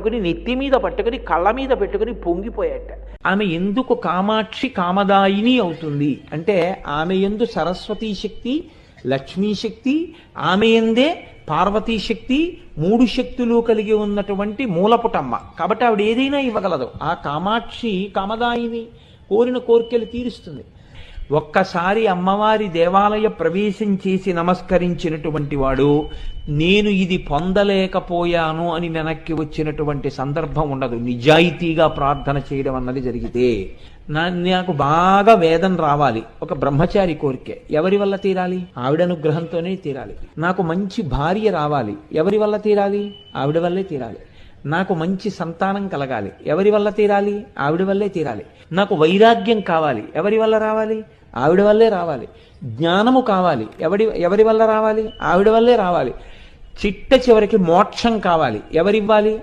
పట్టుకుని నెత్తి మీద పట్టుకుని కళ్ళ మీద పెట్టుకుని పొంగిపోయాట. ఆమె ఎందుకు కామాక్షి కామదాయిని అవుతుంది అంటే ఆమె యందు సరస్వతీ శక్తి, లక్ష్మీ శక్తి, ఆమె యందే పార్వతీ శక్తి, మూడు శక్తులు కలిగి ఉన్నటువంటి మూలపుటమ్మ. కాబట్టి ఆవిడ ఏదైనా ఇవ్వగలదు. ఆ కామాక్షి కామదాయిని, కోరిన కోరికలు తీరుస్తుంది. ఒక్కసారి అమ్మవారి దేవాలయ ప్రవేశం చేసి నమస్కరించినటువంటి వాడు నేను ఇది పొందలేకపోయాను అని వెనక్కి వచ్చినటువంటి సందర్భం ఉండదు. నిజాయితీగా ప్రార్థన చేయడం అన్నది జరిగితే నాకు బాగా వేదన రావాలి, ఒక బ్రహ్మచారి కోరికే, ఎవరి వల్ల తీరాలి? ఆవిడ అనుగ్రహంతోనే తీరాలి. నాకు మంచి భార్య రావాలి, ఎవరి వల్ల తీరాలి? ఆవిడ వల్లే తీరాలి. నాకు మంచి సంతానం కలగాలి, ఎవరి వల్ల తీరాలి? ఆవిడ వల్లే తీరాలి. నాకు వైరాగ్యం కావాలి, ఎవరి వల్ల రావాలి? ఆవిడ వల్లే రావాలి. జ్ఞానము కావాలి, ఎవరి వల్ల రావాలి? ఆవిడ వల్లే రావాలి. చిట్ట చివరికి మోక్షం కావాలి, ఎవరివ్వాలి?